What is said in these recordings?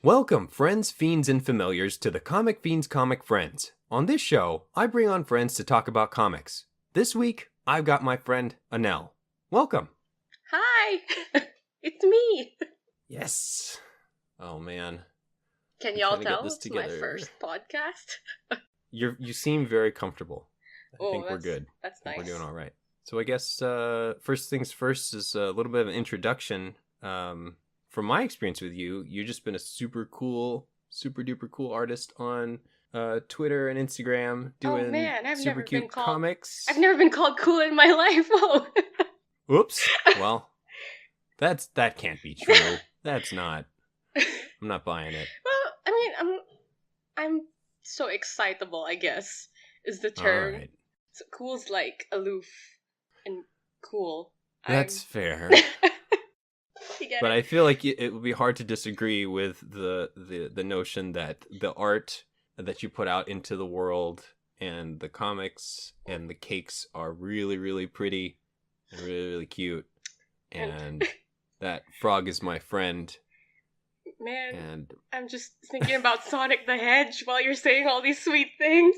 Welcome, friends, fiends, and familiars, to the Comic Fiends Comic Friends. On this show, I bring on friends to talk about comics. This week, I've got my friend Anelle. Welcome. Hi, it's me. Yes. Oh man. Can y'all tell it's my first podcast? You seem very comfortable. I think we're good. That's nice. We're doing all right. So I guess first things first is a little bit of an introduction. From my experience with you, you've just been a super duper cool artist on Twitter and Instagram doing super cute comics. I've never been called cool in my life. Oh. Oops. Well, that can't be true. That's not. I'm not buying it. Well, I mean, I'm so excitable, I guess, is the term. Right. So cool's like aloof and cool. That's fair. But I feel like it would be hard to disagree with the notion that the art that you put out into the world and the comics and the cakes are really, really pretty and really, really cute. And that frog is my friend. Man, and I'm just thinking about Sonic the Hedge while you're saying all these sweet things.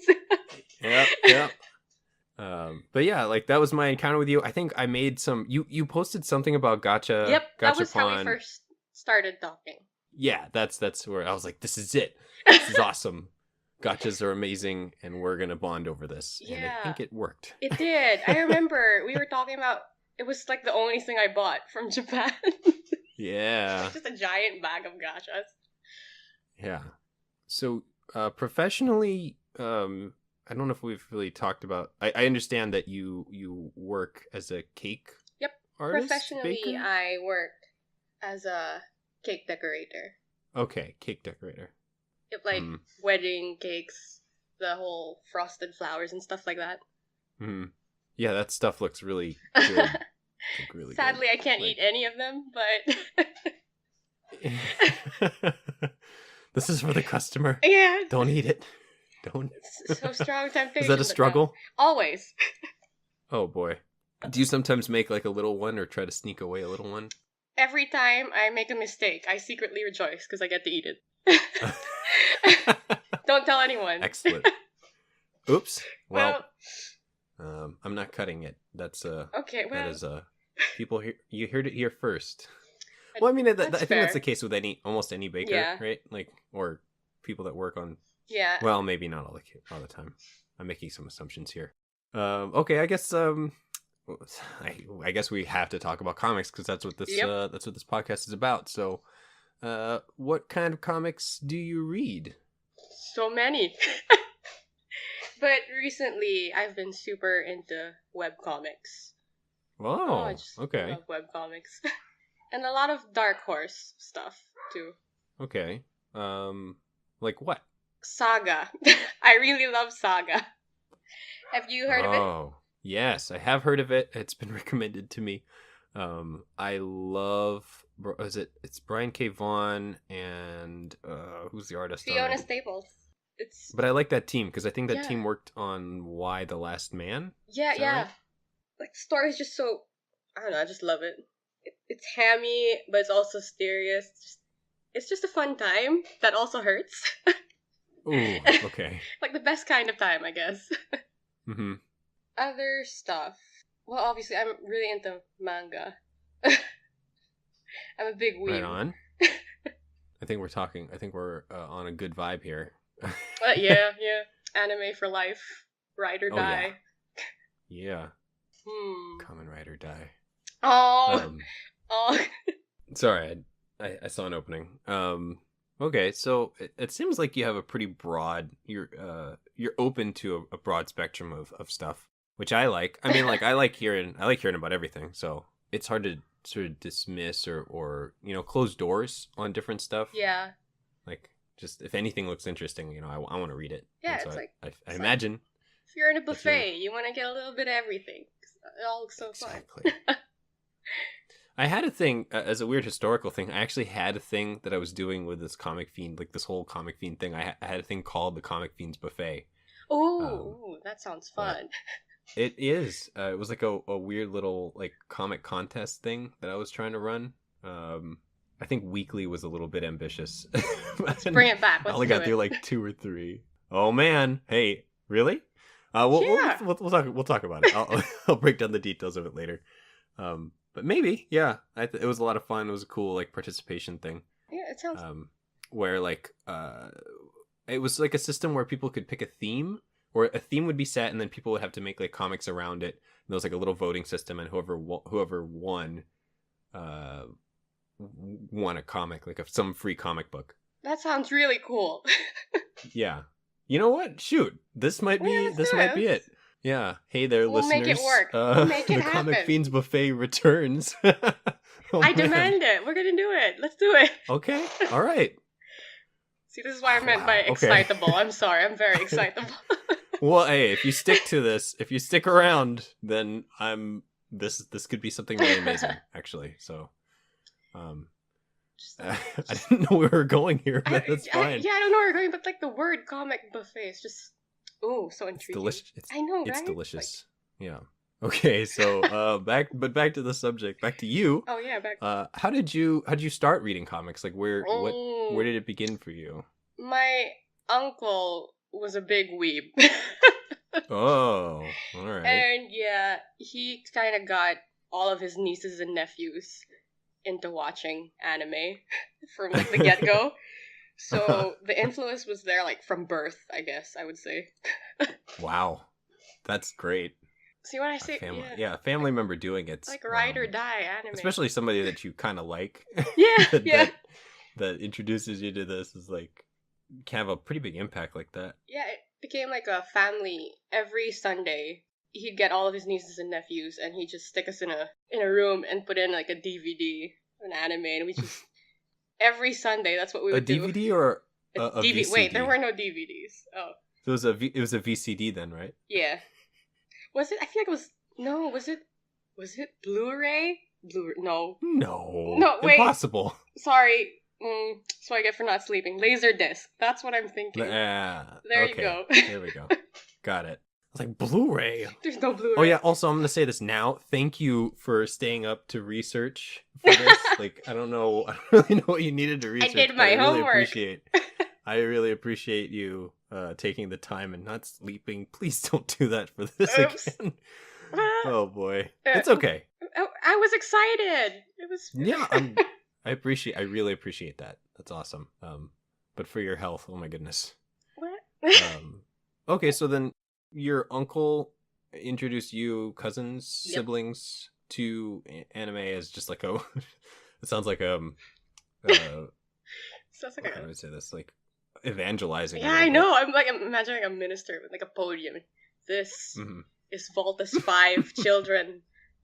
Yep. But yeah, like that was my encounter with you. I think I made some. You posted something about gacha. Yep, that was Gachapon. How we first started talking. Yeah, that's where I was like, this is it. This is awesome. Gachas are amazing, and we're gonna bond over this. Yeah, and I think it worked. It did. I remember we were talking about. It was like the only thing I bought from Japan. Yeah. Just a giant bag of gachas. Yeah. So, professionally, I don't know if we've really talked about. I understand that you work as a cake. Yep. Artist, professionally, baker? I work as a cake decorator. Okay, cake decorator. Like wedding cakes, the whole frosted flowers and stuff like that. Yeah, that stuff looks really good. Really Sadly, good. I can't eat any of them, but this is for the customer. Yeah. Don't eat it. Don't. So strong temptation. Is that a struggle? No. Always. Oh boy. Do you sometimes make like a little one or try to sneak away a little one? Every time I make a mistake, I secretly rejoice because I get to eat it. Don't tell anyone. Excellent. Oops. Well, I'm not cutting it. That's okay. Well, that is people hear you heard it here first. Well, I mean, I think that's the case with almost any baker, right? Like, or people that work on. Yeah. Well, maybe not all the time. I'm making some assumptions here. Okay, I guess I guess we have to talk about comics because that's what this podcast is about. So, what kind of comics do you read? So many. But recently, I've been super into webcomics. Oh, I just okay. love webcomics. And a lot of Dark Horse stuff, too. Okay. Like what? Saga. I really love Saga. Have you heard of it? Oh, yes. I have heard of it. It's been recommended to me. I love... It's Brian K. Vaughan and... who's the artist? Fiona Staples. But I like that team because I think that team worked on Why the Last Man. Yeah. Right? Like, the story is just so... I don't know, I just love it. It's hammy, but it's also serious. It's just a fun time that also hurts. Ooh, okay. Like the best kind of time, I guess. Mm-hmm. Other stuff. Well, obviously, I'm really into manga. I'm a big weeb. Right on. I think we're on a good vibe here. Yeah. Anime for life. Ride or die. Yeah. Kamen Rider Die. Oh. Sorry, I saw an opening. Okay, so it seems like you have a pretty broad. You're open to a broad spectrum of stuff, which I like. I mean, like I like hearing about everything. So it's hard to sort of dismiss or close doors on different stuff. Yeah. Like just if anything looks interesting, I want to read it. Yeah, so it's like I imagine. Like, if you're in a buffet, you want to get a little bit of everything. It all looks so exactly. fun. I had a thing, as a weird historical thing, I actually had a thing that I was doing with this Comic Fiend, like this whole Comic Fiend thing. I had a thing called the Comic Fiends Buffet. Oh, that sounds fun. It is. It was like a weird little like comic contest thing that I was trying to run. I think weekly was a little bit ambitious. Let's bring it back. I Let's only do got it. through like 2 or 3. Oh man, hey, really? Yeah. We'll talk about it. I'll break down the details of it later. But maybe, yeah. It was a lot of fun. It was a cool like participation thing. Yeah, it sounds. Where like it was like a system where people could pick a theme, or a theme would be set, and then people would have to make like comics around it. And there was like a little voting system, and whoever won, won a comic, like some free comic book. That sounds really cool. Yeah. You know what? Shoot, this might be it. Yeah. Hey there, we'll listeners. Make it work. We'll make it the happen. Comic Fiends Buffet returns. I demand it. We're gonna do it. Let's do it. Okay. All right. See, this is what I meant by excitable. I'm sorry. I'm very excitable. Well, hey, if you stick to this, if you stick around, then this could be something really amazing, actually. So, I didn't know we were going here, but that's fine. I don't know where we're going, but like the word comic buffet is just so intriguing. It's delicious. I know, right? It's delicious. Like, yeah. Okay, so back to the subject. Back to you. Oh yeah, back. How did you start reading comics? Like where did it begin for you? My uncle was a big weeb. Oh, all right. And yeah, he kind of got all of his nieces and nephews into watching anime from like the get-go. So the influence was there like from birth, I guess I would say. Wow. That's great. See, when I say a family member doing it's like ride or die anime. Especially somebody that you kind of like. Yeah, that introduces you to this is like can have a pretty big impact like that. Yeah, it became like a family. Every Sunday, he'd get all of his nieces and nephews, and he'd just stick us in a room and put in like a DVD, an anime, and we just every Sunday that's what we would do. A DVD or a VCD? Wait, there were no DVDs. Oh, so it was a VCD then, right? Yeah. Was it? I feel like it was. No, was it? Was it Blu-ray? No. No. Wait. Impossible. Sorry. So I get for not sleeping. Laserdisc. That's what I'm thinking. There you go. There we go. Got it. I was like, Blu-ray. There's no Blu-ray. Oh yeah. Also, I'm gonna say this now. Thank you for staying up to research for this. Like, I don't really know what you needed to research. I did my homework. I really appreciate you taking the time and not sleeping. Please don't do that for this again. Oh boy, it's okay. I was excited. It was. Yeah, I really appreciate that. That's awesome. But for your health, oh my goodness. What? Okay, so then your uncle introduced you, cousins, siblings to anime as just like a. It sounds like sounds like how do I say this? Like evangelizing. Yeah, I know. I'm imagining a minister with like a podium. This is Volta's 5 children.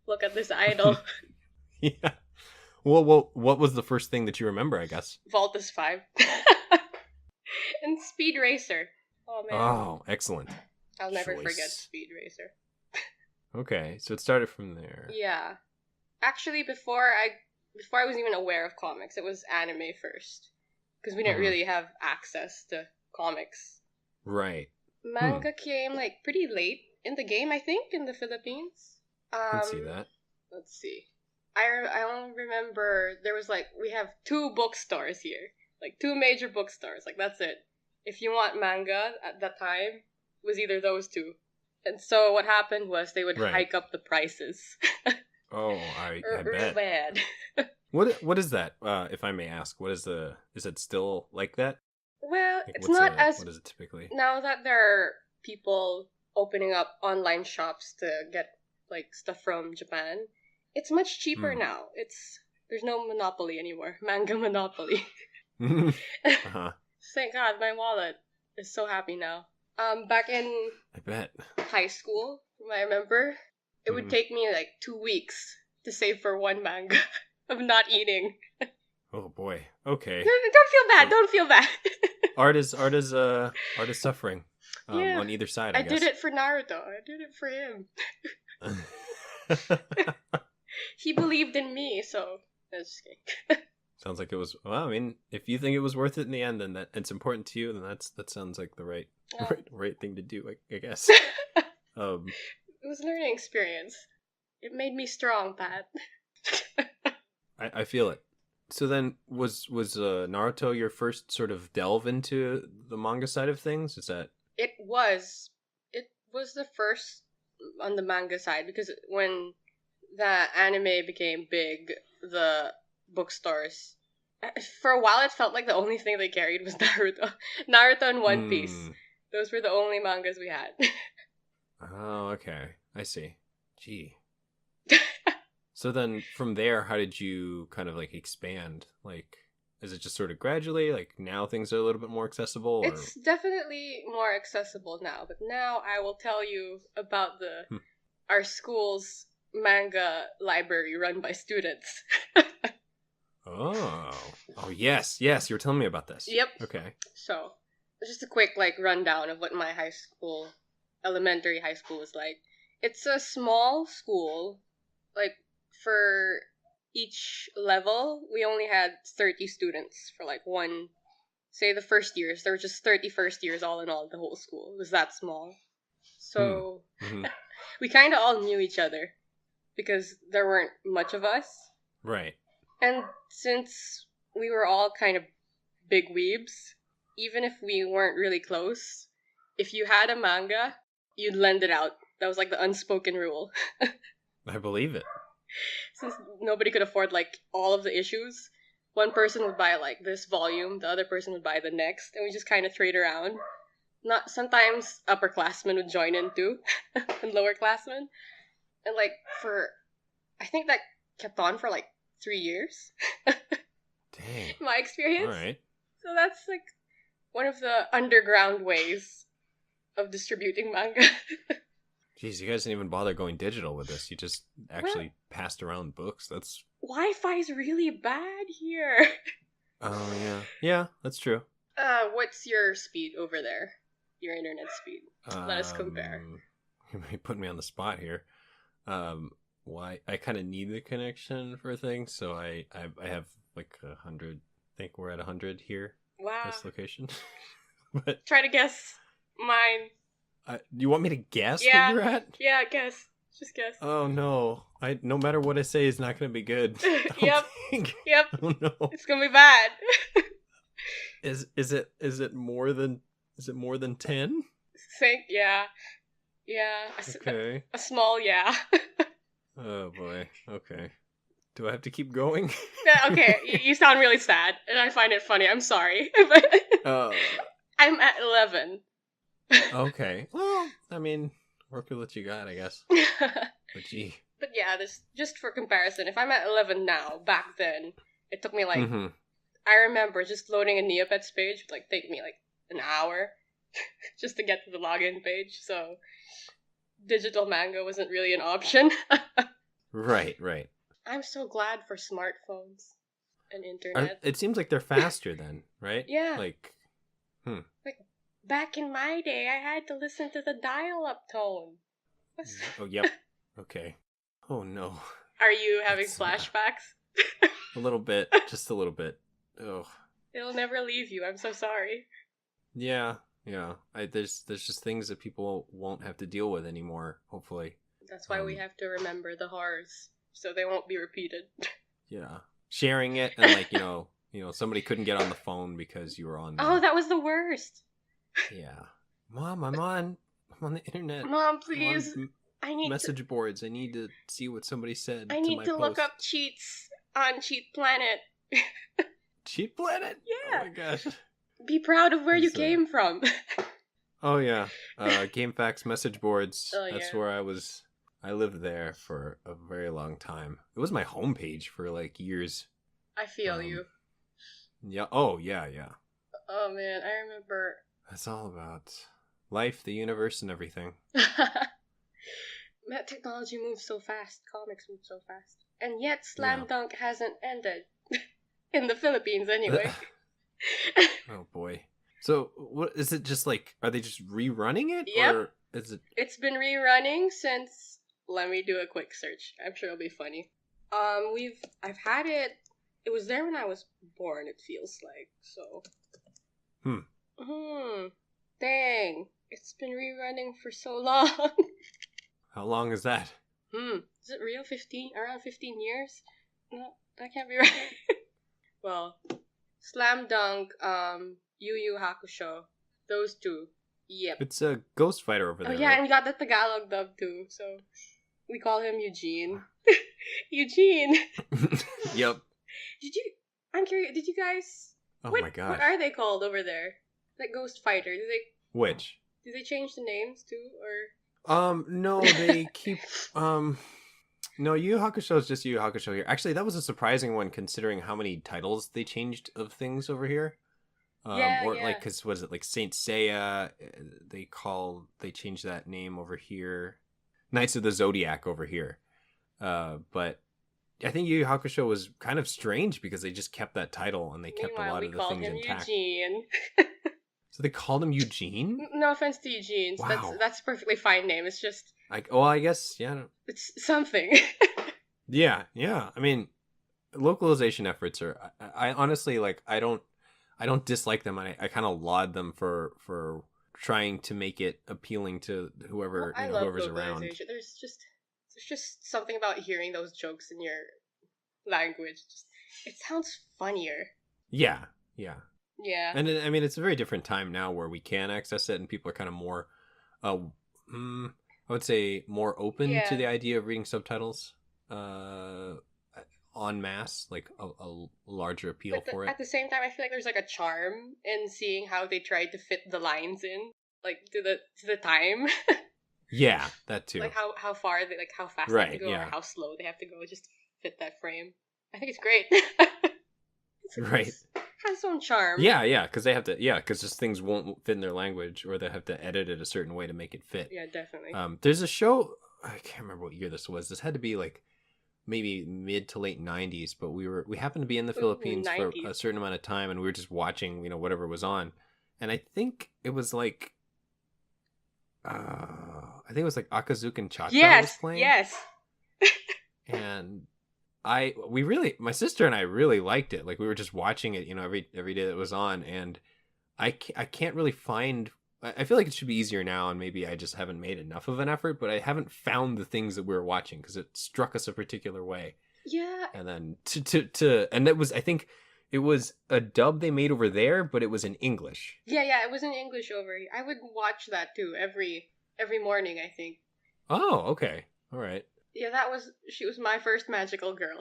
Look at this idol. Yeah. Well, what was the first thing that you remember, I guess? Volta's 5. And Speed Racer. Oh, man. Oh, excellent. I'll never forget Speed Racer. Okay, so it started from there. Yeah. Actually, before I was even aware of comics, it was anime first. Because we didn't really have access to comics. Right. Manga came, like, pretty late in the game, I think, in the Philippines. I can see that. Let's see. I only remember there was, like, we have 2 bookstores here. Like, 2 major bookstores. Like, that's it. If you want manga at that time, it was either those 2. And so what happened was they would hike up the prices. Oh, I bet. Real bad. What is that? If I may ask, is it still like that? Well, like, it's not as. What is it typically? Now that there are people opening up online shops to get like stuff from Japan, it's much cheaper now. There's no monopoly anymore. Manga monopoly. Thank God, my wallet is so happy now. Back in I bet high school, I remember it would take me like 2 weeks to save for 1 manga of not eating. Oh boy. Okay. Don't feel bad. Art is suffering. On either side. I guess. did it for Naruto. I did it for him. He believed in me, so I was just kidding. Sounds like it was. Well, I mean, if you think it was worth it in the end, then that it's important to you, then that sounds like the right thing to do. I guess. It was a learning experience. It made me strong, Pat. I feel it. So then, was Naruto your first sort of delve into the manga side of things? Is that It was. It was the first on the manga side because when the anime became big, the bookstores. For a while, it felt like the only thing they carried was Naruto, Naruto and One Piece. Those were the only mangas we had. Oh, okay. I see. Gee. So then from there, how did you kind of like expand? Like, is it just sort of gradually, like now things are a little bit more accessible? Or... It's definitely more accessible now, but now I will tell you about our school's manga library run by students. Oh, yes, you were telling me about this. Yep. Okay. So, just a quick like rundown of what my elementary high school was like. It's a small school, like for each level, we only had 30 students for like say the first years. There were just 30 first years all in all, the whole school. It was that small. So, we kind of all knew each other because there weren't much of us. Right. And since we were all kind of big weebs, even if we weren't really close, if you had a manga, you'd lend it out. That was like the unspoken rule. I believe it. Since nobody could afford like all of the issues, one person would buy like this volume, the other person would buy the next, and we just kind of trade around. Not sometimes upperclassmen would join in too, and lowerclassmen, and like I think that kept on for like 3 years. Dang. My experience. All right. So that's like one of the underground ways of distributing manga. Jeez, you guys didn't even bother going digital with this. You just actually passed around books. That's... Wi-Fi's really bad here. Oh, yeah. Yeah, that's true. What's your speed over there? Your internet speed. Let us compare. You might put me on the spot here. Why? I kind of need the connection for things, so I have like 100. I think we're at 100 here. Wow. This location. But try to guess mine. You want me to guess what you're at? Yeah, guess. Just guess. Oh no! No matter what I say is not going to be good. Yep. Yep. Oh no! It's gonna be bad. Is it more than 10? Think yeah. Okay. A small yeah. Oh boy. Okay. Do I have to keep going? Okay, you sound really sad, and I find it funny. I'm sorry. I'm at 11. Okay. Well, I mean, work with what you got, I guess. But gee. But yeah, this just for comparison. If I'm at 11 now, back then, it took me like... I remember just loading a Neopets page would like take me like an hour just to get to the login page. So digital manga wasn't really an option. Right. I'm so glad for smartphones and internet. It seems like they're faster then, right? Yeah. Like back in my day, I had to listen to the dial-up tone. Oh, yep. Okay. Oh no. Are you having flashbacks? A little bit, just a little bit. Oh. It'll never leave you. I'm so sorry. Yeah. There's just things that people won't have to deal with anymore. Hopefully. That's why we have to remember the horrors, so they won't be repeated. Yeah, sharing it and like somebody couldn't get on the phone because you were on. Oh, that was the worst. Yeah, Mom, I'm on the internet. Mom, please. I need message boards. I need to see what somebody said. I need to look up cheats on Cheat Planet. Cheat Planet? Yeah. Oh my gosh. Be proud of where you came from. Oh yeah. GameFAQs message boards. Oh, That's where I lived there for a very long time. It was my homepage for like years. I feel you. Yeah. Oh yeah. Oh man, I remember. That's all about life, the universe, and everything. Technology moves so fast. Comics move so fast. And yet Slam Dunk hasn't ended. In the Philippines, anyway. Oh, boy. So, what is it just like, are they just rerunning it? Yep. Or is it... It's been rerunning since... Let me do a quick search. I'm sure it'll be funny. I've had it... It was there when I was born, it feels like, so... Dang. It's been rerunning for so long. How long is that? Is it real? Around 15 years? No, that can't be right. Well, Slam Dunk, Yu Yu Hakusho. Those two. Yep. It's a Ghost Fighter over there, Oh yeah, right? and we got the Tagalog dub too, so we call him Eugene. Eugene. Yep. I'm curious, did you guys... Oh what, my gosh. What are they called over there? Like Ghost Fighter. Which? Do they change the names too, or... No, they keep, no, Yu Yu Hakusho is just Yu Yu Hakusho here. Actually, that was a surprising one considering how many titles they changed of things over here. Like, because was it like Saint Seiya? They changed that name over here. Knights of the Zodiac over here. But I think Yu Yu Hakusho was kind of strange because they just kept that title and they kept a lot of the things intact. Eugene. So they called him Eugene? No offense to Eugene. Wow. That's a perfectly fine name. It's just... I guess, yeah. It's something. Yeah. I mean, localization efforts are... I honestly, like, I don't dislike them. I kind of laud them for trying to make it appealing to whoever, whoever's around. There's just something about hearing those jokes in your language. It sounds funnier. Yeah. Yeah. And I mean, it's a very different time now where we can access it and people are kind of more, I would say more open to the idea of reading subtitles en masse, like a larger appeal for it. At the same time, I feel like there's like a charm in seeing how they tried to fit the lines in, like to the time. Yeah, that too. Like how far they, like how fast they have to go or how slow they have to go just to fit that frame. I think it's great. Right. Has its own charm. Yeah, because they have to. Yeah, because just things won't fit in their language, or they have to edit it a certain way to make it fit. Yeah, definitely. There's a show. I can't remember what year this was. This had to be like maybe mid to late 90s, but we happened to be in the Philippines 90s. For a certain amount of time, and we were just watching, whatever was on, and I think it was like, Akazuken Cha-Cha was playing. Yes. And my sister and I really liked it. Like, we were just watching it, every day that it was on, and I can't really find. I feel like it should be easier now, and maybe I just haven't made enough of an effort, but I haven't found the things that we were watching because it struck us a particular way. Yeah. And then and that was, I think it was a dub they made over there, but it was in English. Yeah, it was in English over here. I would watch that too every morning, I think. Oh, okay. All right. Yeah, she was my first magical girl.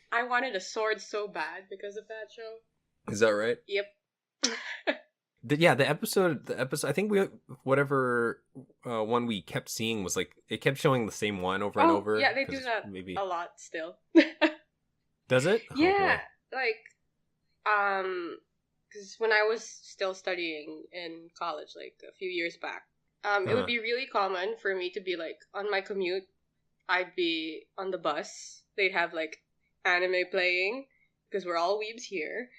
I wanted a sword so bad because of that show. Is that right? Yep. The episode, I think whatever one we kept seeing was like, it kept showing the same one over and over. Yeah, they do that a lot still. Does it? Yeah, because when I was still studying in college, like a few years back, it would be really common for me to be like, on my commute, I'd be on the bus, they'd have like anime playing, because we're all weebs here.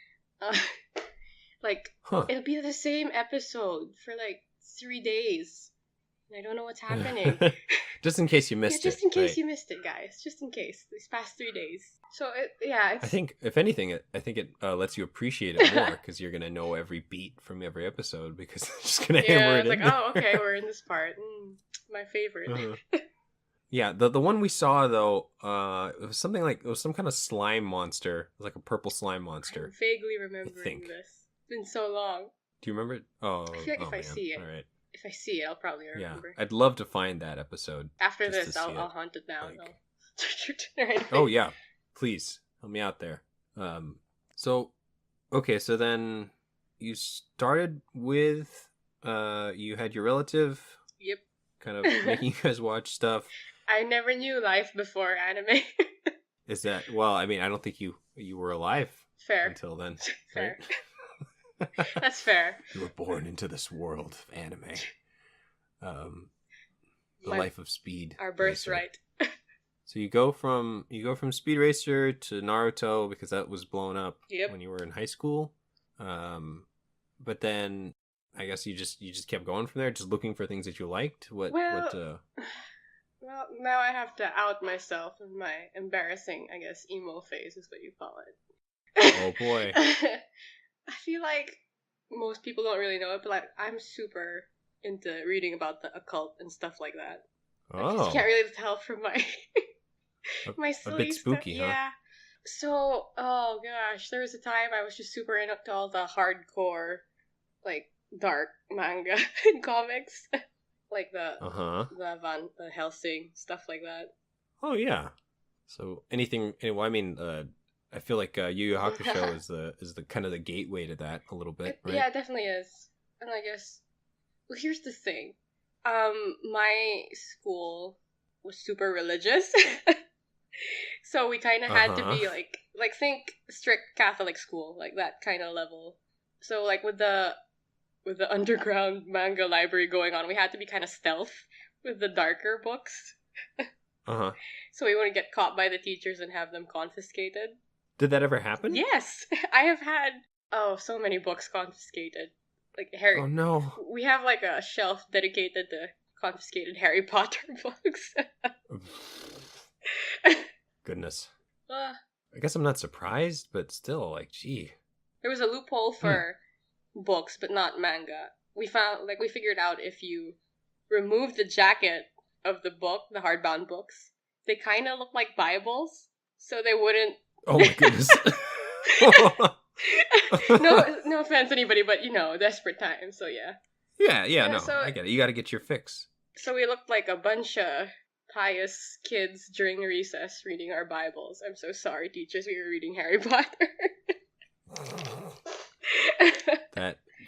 It'll be the same episode for like 3 days. And I don't know what's happening. Just in case you missed it. Just in case you missed it, guys. Just in case. These past 3 days. So, it's... I think, if anything, it lets you appreciate it more, because you're going to know every beat from every episode, because it's just going to hammer it in. It's like, oh, okay, we're in this part. My favorite. Yeah, the one we saw, though, it was something like, it was some kind of slime monster. It was like a purple slime monster. I'm vaguely remembering this. It's been so long. Do you remember it? Oh, I feel like if I see it. All right. If I see it, I'll probably remember. Yeah, I'd love to find that episode. After this, I'll hunt it down. Oh, yeah. Please, help me out there. So then you started with, you had your relative. Yep. Kind of making you guys watch stuff. I never knew life before anime. Is that, well, I mean, I don't think you were alive. Fair. Until then. Fair. Right? That's fair. You were born into this world of anime. The life of Speed. Our birthright. So you go from Speed Racer to Naruto because that was blown up when you were in high school. But then I guess you just kept going from there, just looking for things that you liked. Well, now I have to out myself in my embarrassing, I guess, emo phase is what you call it. Oh boy. I feel like most people don't really know it, but like I'm super into reading about the occult and stuff like that. Oh. You can't really tell from my my silly a bit spooky, stuff. huh? Yeah. So, oh gosh, there was a time I was just super into all the hardcore, like, dark manga and comics. Like the Helsing, stuff like that. Oh yeah. So anything? Well, I mean, I feel like Yu Yu Hakusho is the kind of the gateway to that a little bit, right? Yeah, it definitely is. And I guess, well, here's the thing. My school was super religious, so we kind of had to be like think strict Catholic school, like that kind of level. So like with the underground manga library going on, we had to be kind of stealth with the darker books. So we wouldn't get caught by the teachers and have them confiscated. Did that ever happen? Yes, I have had so many books confiscated. Like Harry. Oh no. We have like a shelf dedicated to confiscated Harry Potter books. Goodness. I guess I'm not surprised, but still, like, gee. There was a loophole for books, but not manga. We figured out if you remove the jacket of the book, the hardbound books, they kind of look like Bibles, so they wouldn't. Oh my goodness. No offense, anybody, but desperate times. So yeah. Yeah. No, I get it. You got to get your fix. So we looked like a bunch of pious kids during recess reading our Bibles. I'm so sorry, teachers. We were reading Harry Potter.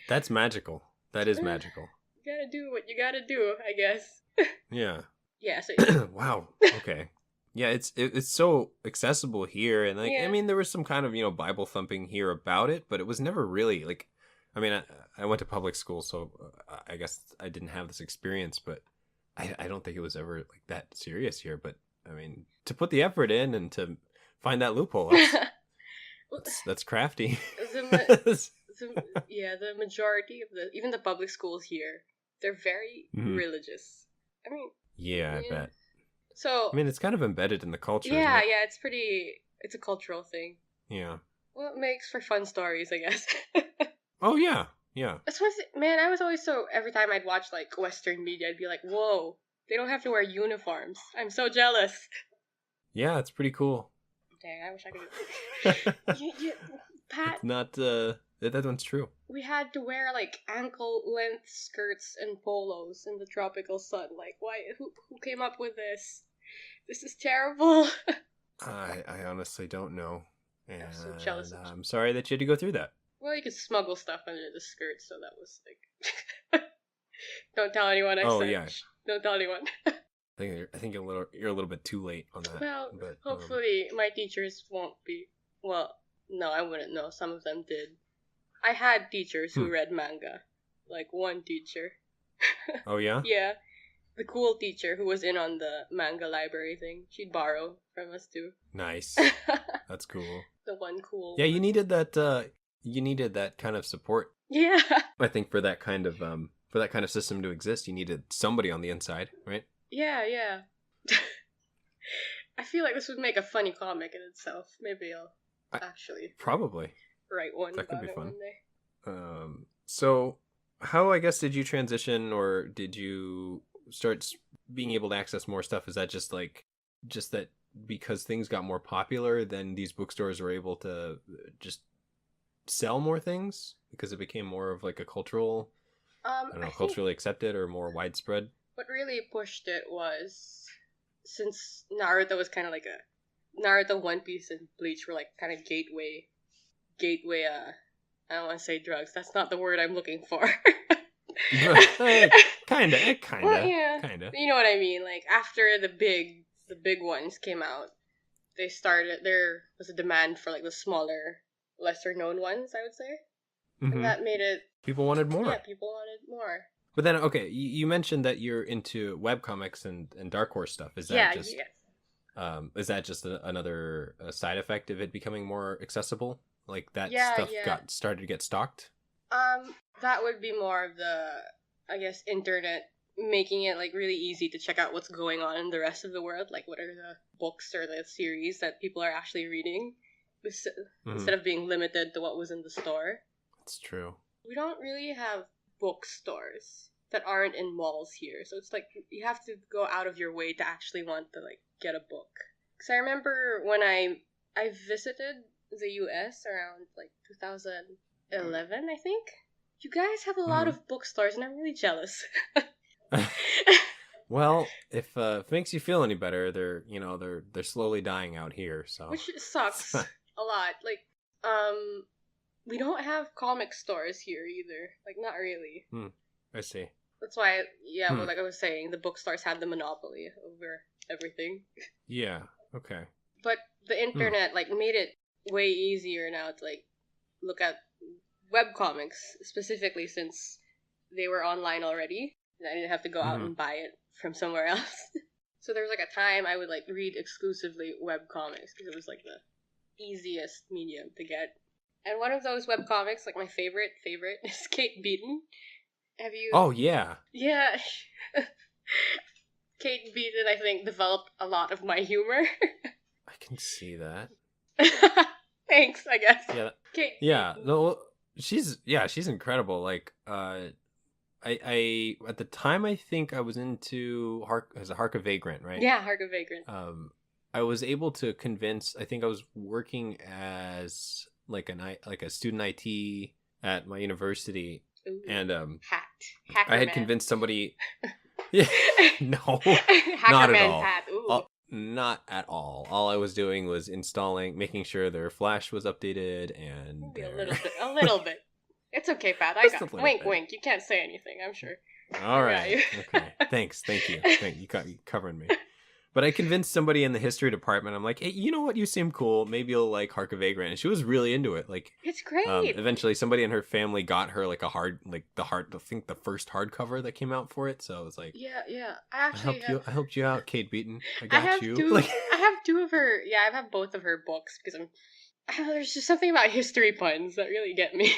That's magical. That is magical. You gotta do what you gotta do, I guess. Yeah. Yeah. So wow. Okay. Yeah, it's so accessible here, and like I mean, there was some kind of Bible thumping here about it, but it was never really like. I mean, I went to public school, so I guess I didn't have this experience, but I don't think it was ever like that serious here. But I mean, to put the effort in and to find that loophole, that's crafty. The majority of even the public schools here, they're very religious. I mean, I bet. So I mean, it's kind of embedded in the culture. Yeah, it's a cultural thing. Yeah. Well, it makes for fun stories, I guess. Oh yeah. That's what, man, I was always every time I'd watch like Western media, I'd be like, whoa, they don't have to wear uniforms. I'm so jealous. Yeah, it's pretty cool. Dang, I wish I could. Pat. It's not that one's true. We had to wear like ankle length skirts and polos in the tropical sun. Like, why? Who came up with this? This is terrible. I honestly don't know. And I'm so jealous. I'm sorry that you had to go through that. Well, you could smuggle stuff under the skirt, so that was like. Don't tell anyone I said. Yeah. Don't tell anyone. I think you're a little bit too late on that. Well, but, hopefully my teachers won't be. Well, no, I wouldn't know. Some of them did. I had teachers who read manga. Like one teacher. Oh yeah? Yeah. The cool teacher who was in on the manga library thing. She'd borrow from us too. Nice. That's cool. The one cool. Yeah, you needed that. You needed that kind of support. Yeah. I think for that kind of system to exist, you needed somebody on the inside, right? Yeah. I feel like this would make a funny comic in itself. Maybe I'll actually probably write one. That could be fun. One day. So how, I guess, did you transition, or did you start being able to access more stuff? Is that just that because things got more popular, then these bookstores were able to just sell more things because it became more of like a cultural, culturally accepted or more widespread? What really pushed it was, since Naruto was kind of like Naruto, One Piece, and Bleach were like kind of gateway, I don't want to say drugs. That's not the word I'm looking for. Kinda. Well, yeah. Kinda. You know what I mean? Like after the big ones came out, there was a demand for like the smaller, lesser known ones, I would say. Mm-hmm. And that made it... People wanted more. Yeah, people wanted more. But then, okay, you mentioned that you're into webcomics and Dark Horse stuff. Is that is that just another side effect of it becoming more accessible? Like that stuff started to get stocked? That would be more of the, I guess, internet making it like really easy to check out what's going on in the rest of the world. Like what are the books or the series that people are actually reading instead of being limited to what was in the store. That's true. We don't really have bookstores that aren't in malls here. So it's like you have to go out of your way to actually want to like get a book. Because I remember when I I visited the US around like 2011, I think. You guys have a lot of bookstores, and I'm really jealous. Well, if it makes you feel any better, they're slowly dying out here. So Which sucks a lot. Like, we don't have comic stores here either. Like, not really. I see. That's why, yeah, well, like I was saying, the bookstores had the monopoly over everything. Yeah. Okay. But the internet like made it way easier now to like look at webcomics, specifically since they were online already, and I didn't have to go out and buy it from somewhere else. So there was like a time I would like read exclusively webcomics because it was like the easiest medium to get. And one of those webcomics, like my favorite is Kate Beaton. Have you? Oh yeah. Yeah. Kate Beaton, I think, developed a lot of my humor. I can see that. Thanks, I guess. Yeah. Kate. Yeah. No, she's incredible. Like, I at the time I think I was into Hark of Vagrant, right? Yeah, Hark of Vagrant. I was able to convince. I think I was working as like a student IT at my university. Ooh, and Hacker I had man. convinced somebody. Yeah, no, Hacker not at man all. hat. Ooh. Not at all. All I was doing was making sure their Flash was updated, and Maybe a little bit. It's okay, Pat. I got wink, wink. You can't say anything. I'm sure. All right. Okay. Thanks. Thank you. You covering me. But I convinced somebody in the history department. I'm like, hey, you know what? You seem cool. Maybe you'll like Hark of Vagrant. And she was really into it. Like, it's great. Eventually, somebody in her family got her like I think the first hardcover that came out for it. So I was like, yeah. I helped you out, Kate Beaton. I have you. I have two of her. Yeah, I have both of her books because there's just something about history puns that really get me.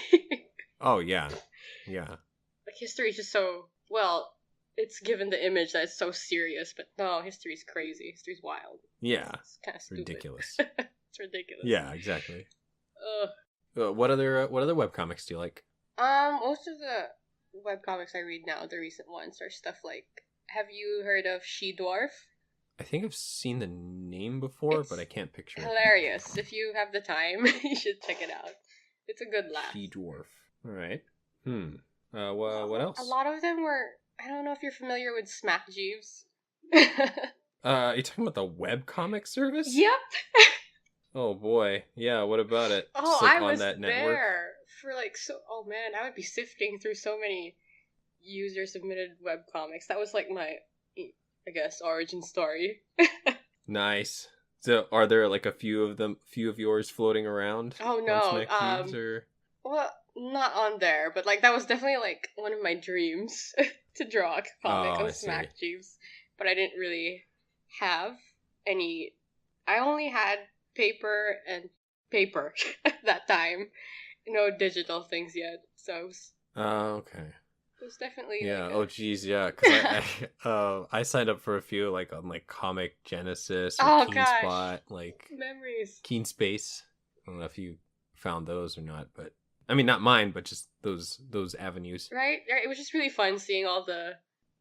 Oh yeah. Like history is just so well. It's given the image that it's so serious, but no, history's crazy. History's wild. Yeah, it's kind of stupid. Ridiculous. It's ridiculous. Yeah, exactly. What other webcomics do you like? Most of the webcomics I read now, the recent ones, are stuff like. Have you heard of She Dwarf? I think I've seen the name before, but I can't picture it. Hilarious. If you have the time, you should check it out. It's a good laugh. She Dwarf. All right. What else? A lot of them were. I don't know if you're familiar with Smack Jeeves. Are you talking about the webcomic service? Yep. Oh boy. Yeah, what about it? Oh, like I was on that there network? for like so. Oh man, I would be sifting through so many user-submitted webcomics. That was like my, I guess, origin story. Nice. So, are there like a few of yours floating around? Oh no. On Smack Jeeves, or? Well, not on there, but like that was definitely like one of my dreams to draw a comic on Smack Jeeves. But I didn't really have any. I only had paper that time. No digital things yet. So it was. Okay. It was definitely. Yeah. Like Oh geez. Yeah. Because I signed up for a few like on like Comic Genesis or Keen Spot, like memories. Keen Space. I don't know if you found those or not, but I mean not mine, but just those avenues. Right. It was just really fun seeing all the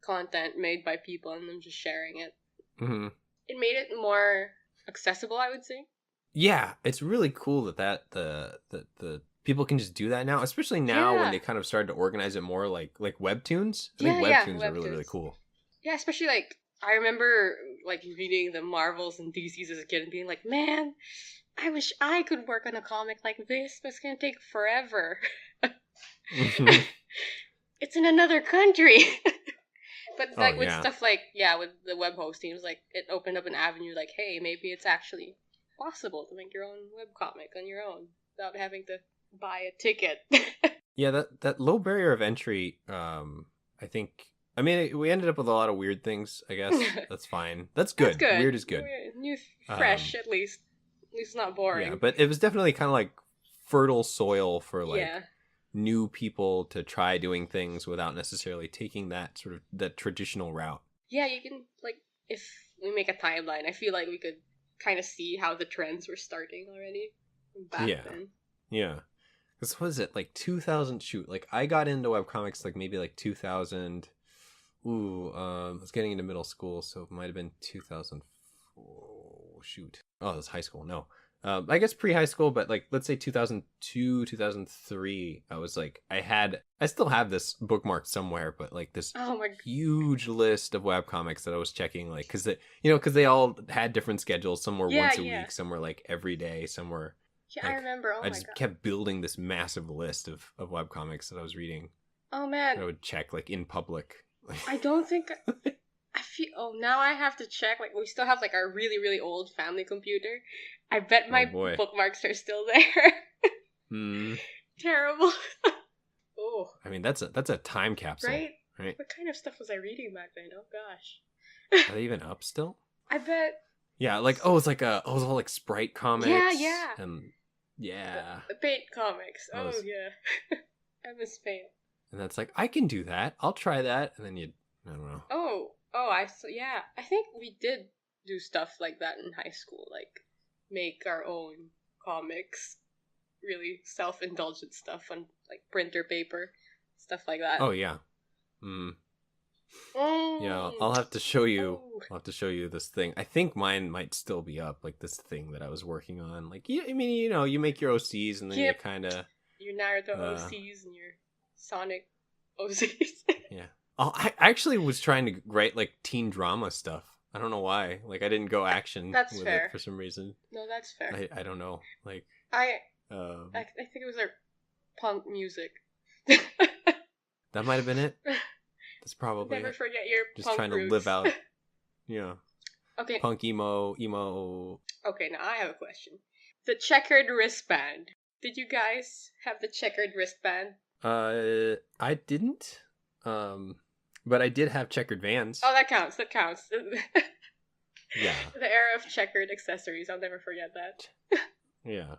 content made by people and them just sharing it. Mm-hmm. It made it more accessible, I would say. Yeah, it's really cool that the people can just do that now, especially now when they kind of started to organize it more like webtoons. I think webtoons are really, really cool. Yeah, especially like I remember like reading the Marvels and DCs as a kid and being like, man, I wish I could work on a comic like this, but it's gonna take forever. Mm-hmm. It's in another country. But like with stuff like with the web hosting, it was like it opened up an avenue like, hey, maybe it's actually possible to make your own webcomic on your own without having to buy a ticket. Yeah, that low barrier of entry, I think. I mean, we ended up with a lot of weird things. I guess that's fine. That's good. Weird is good. New, fresh, at least. At least not boring. Yeah, but it was definitely kind of like fertile soil for like new people to try doing things without necessarily taking that sort of that traditional route. Yeah, you can like if we make a timeline, I feel like we could kind of see how the trends were starting already back then. Yeah. Because what is it, like 2000? Shoot, like I got into webcomics like maybe like 2000. I was getting into middle school, so it might have been 2004. Shoot. Oh, it was high school. No. I guess pre-high school, but like let's say 2002, 2003, I still have this bookmarked somewhere, but like this huge list of webcomics that I was checking, like because they all had different schedules. Some were once a week, some were like every day, some were. Yeah, I remember. I just kept building this massive list of webcomics that I was reading. Oh man! I would check like in public. I don't think. I feel. Oh, now I have to check. Like we still have like our really really old family computer. I bet my bookmarks are still there. Terrible. Oh. I mean that's a time capsule, right? What kind of stuff was I reading back then? Oh gosh. Are they even up still? I bet. Yeah, like it was all like Sprite comics. Yeah. And yeah. The Paint comics. Oh yeah. I miss Paint. And that's like, I can do that. I'll try that. And then I don't know. Yeah. I think we did do stuff like that in high school, like make our own comics, really self-indulgent stuff on like printer paper, stuff like that. Oh yeah. Yeah, I'll have to show you. I'll have to show you this thing. I think mine might still be up, like this thing that I was working on. Like, I mean, you make your OCs and then you kind of your Naruto OCs and your Sonic OCs. Yeah. I actually was trying to write like teen drama stuff. I don't know why. Like I didn't go action with it for some reason. No, that's fair. I don't know. Like I think it was like punk music. That might have been it. That's probably never forget your just punk trying roots. To live out. Yeah. Okay. Punk emo. Okay, now I have a question. The checkered wristband. Did you guys have the checkered wristband? I didn't. But I did have checkered Vans. Oh, that counts. Yeah. The era of checkered accessories. I'll never forget that. Yeah.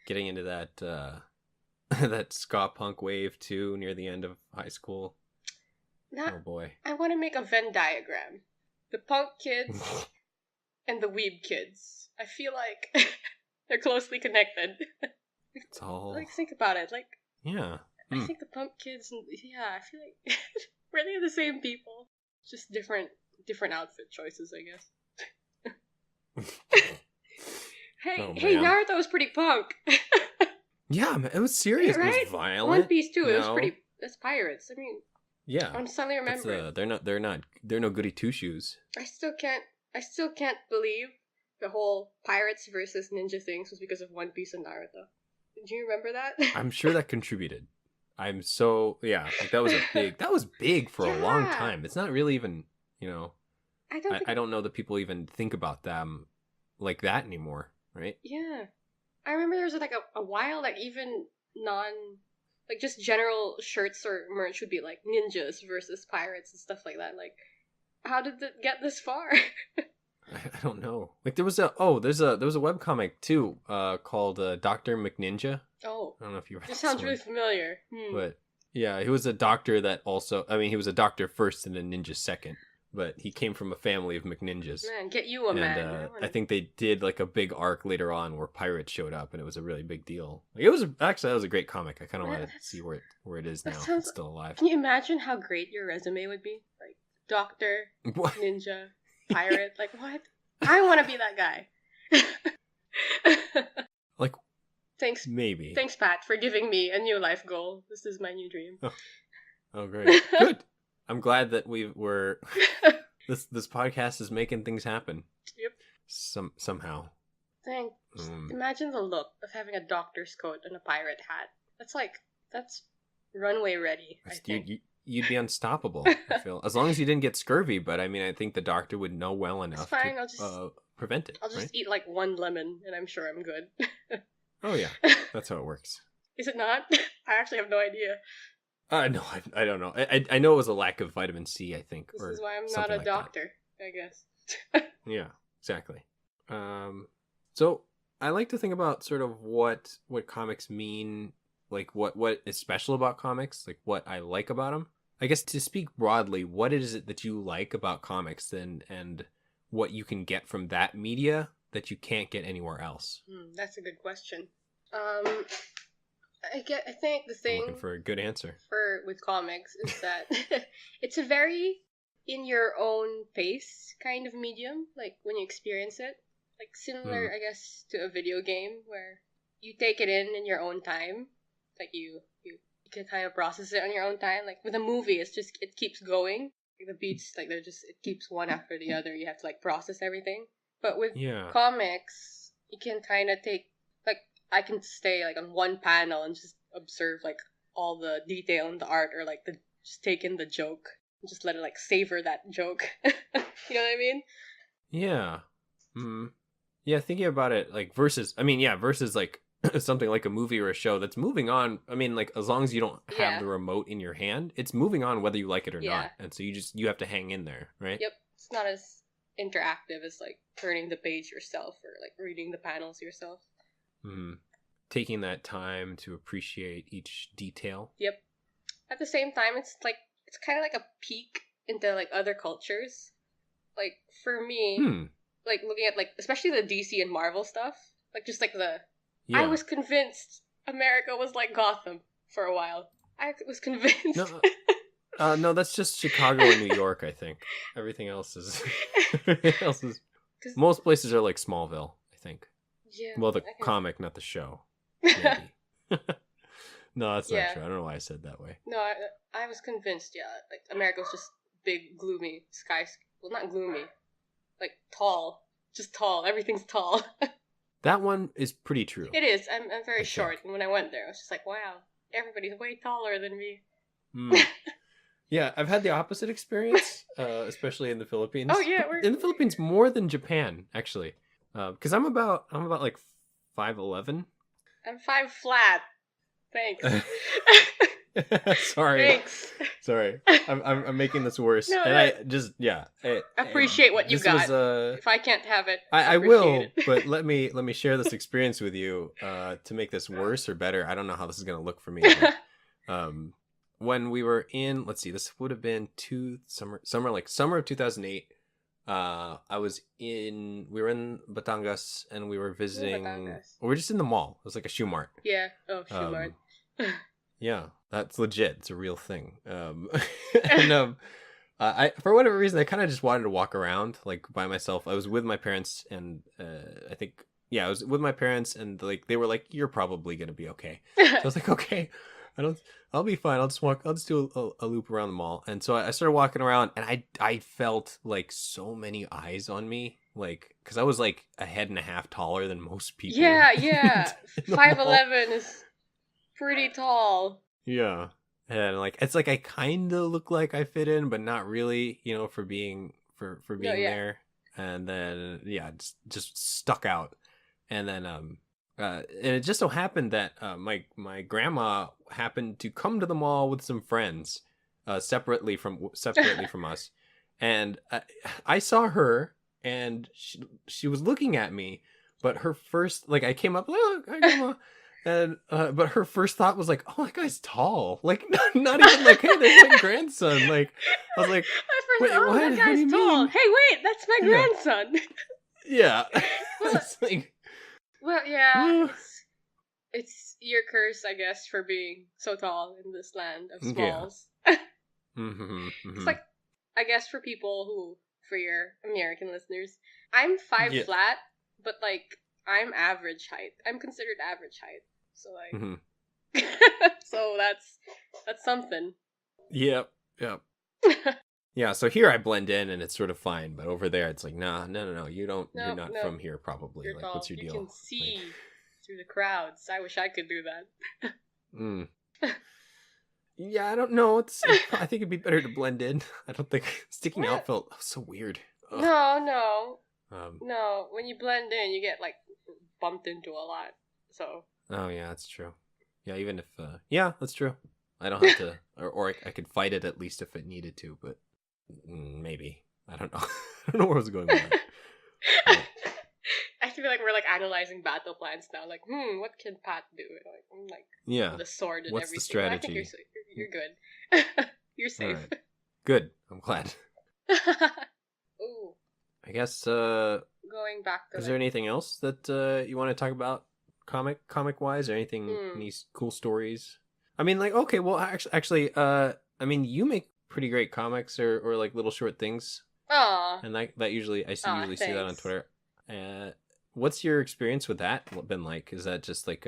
Getting into that that ska punk wave too near the end of high school. Oh boy. I want to make a Venn diagram. The punk kids and the weeb kids. I feel like they're closely connected. It's all like think about it. Like yeah. I think the punk kids and I feel like we're they the same people. Just different outfit choices, I guess. Hey, Naruto was pretty punk. Yeah, man, it was serious. Right? It was violent. One Piece too. It was pretty. That's pirates. I mean, yeah. I'm suddenly remembering. They're no goody two shoes. I still can't believe the whole pirates versus ninja things was because of One Piece and Naruto. Do you remember that? I'm sure that contributed. I'm so like that was big for a long time. It's not really even I don't know that people even think about them like that anymore, right? Yeah. I remember there was like a while that even like just general shirts or merch would be like ninjas versus pirates and stuff like that. Like, how did it get this far? I don't know. Like there was a webcomic too called Dr. McNinja. Oh. I don't know if you read this sounds really familiar. But yeah, he was a doctor that also, I mean, he was a doctor first and a ninja second. But he came from a family of McNinjas. Man, get you a man. I think they did like a big arc later on where pirates showed up, and it was a really big deal. Like that was a great comic. I kind of wanted to see where it is now. It's still alive. Can you imagine how great your resume would be? Like doctor, ninja, pirate. Like what? I want to be that guy. Like thanks. Maybe. Thanks, Pat, for giving me a new life goal. This is my new dream. Oh great. Good. I'm glad that we're this podcast is making things happen. Yep. Somehow. Imagine the look of having a doctor's coat and a pirate hat. That's runway ready. I think. You'd be unstoppable. I feel as long as you didn't get scurvy. But I mean, I think the doctor would know well enough to prevent it. I'll just eat like one lemon, and I'm sure I'm good. Oh yeah, that's how it works. Is it not? I actually have no idea. No, I don't know. I know it was a lack of vitamin C, I think. This is why I'm not a doctor, I guess. Yeah, exactly. So I like to think about sort of what comics mean, like what is special about comics, like what I like about them. I guess to speak broadly, what is it that you like about comics and what you can get from that media that you can't get anywhere else? That's a good question. I think the thing I'm looking for a good answer with comics is that it's a very in your own pace kind of medium. Like when you experience it, Like similar, I guess, to a video game where you take it in your own time. Like you can kind of process it on your own time. Like with a movie, it keeps going. Like the beats, like it keeps one after the other. You have to like process everything. But with comics, you can kind of take, like, I can stay like on one panel and just observe like all the detail in the art, or like just take in the joke and just let it like savor that joke. You know what I mean? Yeah. Mm. Yeah, thinking about it, like versus like something like a movie or a show that's moving on. I mean, like, as long as you don't have the remote in your hand, it's moving on whether you like it or not. And so you have to hang in there, right? Yep. It's not as interactive as like turning the page yourself or like reading the panels yourself. Taking that time to appreciate each detail. Yep. At the same time, it's kind of like a peek into like other cultures. Like for me, like looking at like especially the DC and Marvel stuff, like just like I was convinced America was like Gotham for a while. I was convinced. No, that's just Chicago and New York, I think. Everything else is most places are like Smallville, I think. Yeah. Well, the comic, not the show. Maybe. No, that's not true. I don't know why I said that way. No, I was convinced, like America was just big, gloomy well, not gloomy. Like tall. Just tall. Everything's tall. That one is pretty true. It is. I'm very short, and when I went there, I was just like, wow, everybody's way taller than me. Yeah, I've had the opposite experience, especially in the Philippines. Oh yeah, in the Philippines more than Japan, actually, because I'm about like 5'11". I'm 5 flat. Thanks. Sorry. Thanks. Sorry. I'm making this worse. No, and no. I just appreciate what you got. If I can't have it, I will. But let me share this experience with you to make this worse or better. I don't know how this is gonna look for me. But, when we were in, let's see, this would have been summer of 2008. We were in Batangas and we were visiting. We were just in the mall. It was like a shoe mart. Yeah. Oh, shoe mart. Yeah, that's legit. It's a real thing. And I for whatever reason I kind of just wanted to walk around like by myself. I was with my parents and I was with my parents and like they were like, "You're probably gonna be okay." So I was like, "Okay, I'll be fine. I'll just do a loop around the mall." And so I started walking around and I felt like so many eyes on me, like because I was like a head and a half taller than most people. Yeah. 5'11" is pretty tall. Yeah. And like it's like I kind of look like I fit in, but not really, for being there. And then just stuck out. And then and it just so happened that my grandma happened to come to the mall with some friends, separately from us, and I saw her, and she was looking at me, but her first I came up, "Look, hi, grandma," and but her first thought was like, "Oh, that guy's tall," like not even like, "Hey, there's my grandson." Like I was like, "Wait, what? That guy's tall." Mean? Hey, wait, that's my grandson. Yeah. It's like. Well, yeah, it's your curse, I guess, for being so tall in this land of smalls. Yeah. It's like, I guess for your American listeners, I'm 5 flat, but like, I'm average height. I'm considered average height. So like, so that's something. Yep. Yeah, so here I blend in and it's sort of fine, but over there it's like, no, you're not from here probably. You're like, tall. What's your deal? You can see through the crowds. I wish I could do that. Yeah, I don't know. I think it'd be better to blend in. I don't think sticking out felt so weird. Ugh. No. No, when you blend in, you get like bumped into a lot. So. Oh yeah, that's true. Yeah, even if that's true. I don't have to, or I could fight it at least if it needed to, but. Maybe. I don't know. I don't know where I was going with that. I feel like we're like analyzing battle plans now. Like, what can Pat do? With a sword and what's everything. The strategy? I think you're good. You're safe. Right. Good. I'm glad. Ooh. I guess. Going back to. Is there anything else that you want to talk about, comic wise, or anything? Any cool stories? I mean, like, okay, well, actually, I mean, you make pretty great comics or like little short things. Aww. And that usually I usually see that on Twitter. what's your experience with that been like? Is that just like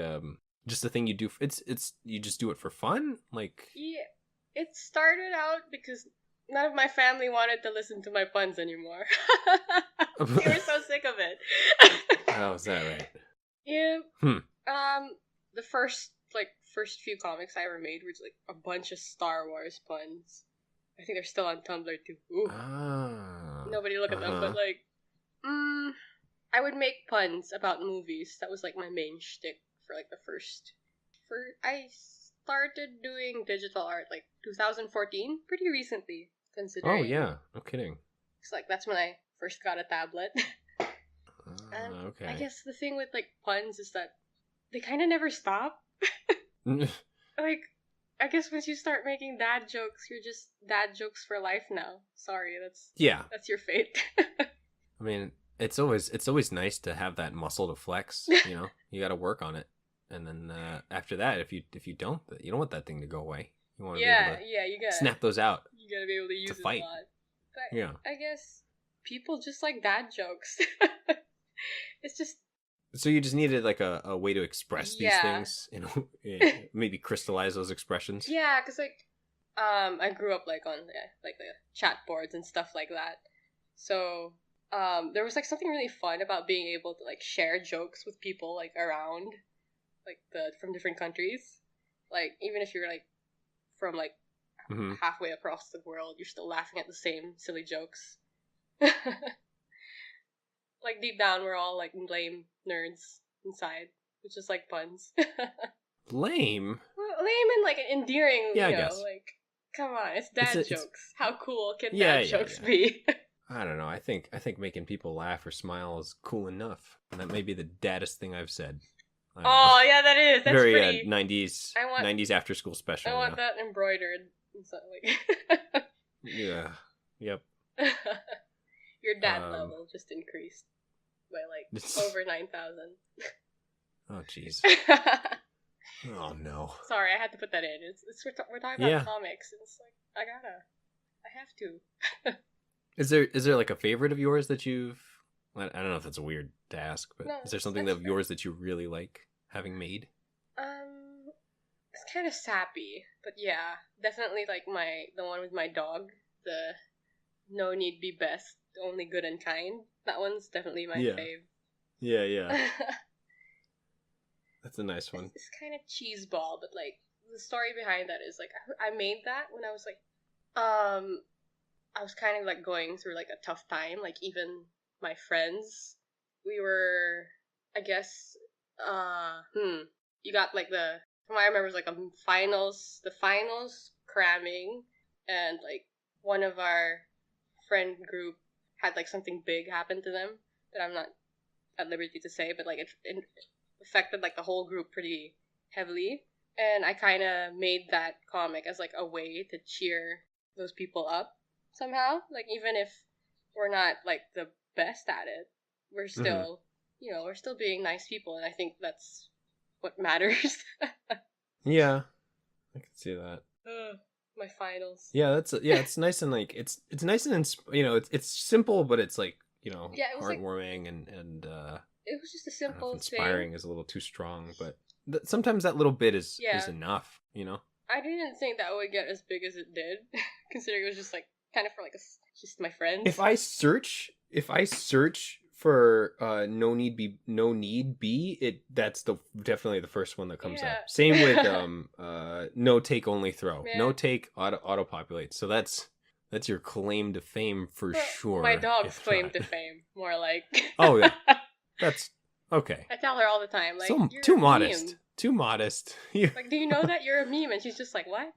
just a thing you do? It's you just do it for fun, like? Yeah, it started out because none of my family wanted to listen to my puns anymore. They were so sick of it. Oh, is that right? Yeah. The first few comics I ever made were just, like, a bunch of Star Wars puns. I think they're still on Tumblr too. Ooh. Nobody look at them, but like, I would make puns about movies. That was like my main shtick for like the first. I started doing digital art like 2014, pretty recently, considering. Oh yeah, no kidding. It's like that's when I first got a tablet. And okay. I guess the thing with like puns is that they kind of never stop. Like, I guess once you start making dad jokes, you're just dad jokes for life now. Sorry, that's your fate. I mean, it's always nice to have that muscle to flex. You know, you got to work on it, and then after that, if you don't want that thing to go away. You want to be able to you gotta snap those out. You gotta be able to use it fight. a lot. But yeah, I guess people just like dad jokes. It's just. So you just needed like a way to express these things, you know, maybe crystallize those expressions. Yeah, because like, I grew up like on like the chat boards and stuff like that. So there was like something really fun about being able to like share jokes with people like around, like from different countries. Like even if you're like from like halfway across the world, you're still laughing at the same silly jokes. Like deep down, we're all like lame nerds inside, which is like puns. Lame? Well, lame and like endearing. Yeah, I guess. Like, come on, it's dad jokes. It's... How cool can dad jokes be? I don't know. I think making people laugh or smile is cool enough, and that may be the daddest thing I've said. Oh yeah, that is. That's very pretty. 90s after school special. I want that embroidered. Like. Yeah. Yep. Your dad level just increased by like over 9,000. Oh jeez. Oh no. Sorry, I had to put that in. We're talking about comics. And it's like I have to. Is there like a favorite of yours that you've? I don't know if that's weird to ask, but is there something of yours that you really like having made? It's kind of sappy, but yeah, definitely like the one with my dog, the no need be best, only good and kind. That one's definitely my fave. Yeah. That's a nice one. It's kind of cheeseball, but like the story behind that is like I made that when I was like, I was kind of like going through like a tough time. Like even my friends, we were, I guess, you got like from what I remember, it was like the finals cramming, and like one of our friend group had like something big happen to them that I'm not at liberty to say, but like it affected like the whole group pretty heavily, and I kind of made that comic as like a way to cheer those people up somehow. Like even if we're not like the best at it, we're still we're still being nice people, and I think that's what matters. Yeah, I can see that. My finals. Yeah, it's nice, and like it's nice, and it's simple, but it's like heartwarming, like, and it was just a simple inspiring thing. is a little too strong, but sometimes that little bit is enough, I didn't think that would get as big as it did, considering it was just like kind of for like just my friends. If I search for no need be, that's definitely the first one that comes up. Same with no take only throw. Yeah. No take auto populate. So that's your claim to fame for sure. My dog's claim to fame, more like. Oh yeah, that's okay. I tell her all the time, like, so, you're too a modest. Meme. Too modest. Like, do you know that you're a meme? And she's just like, what?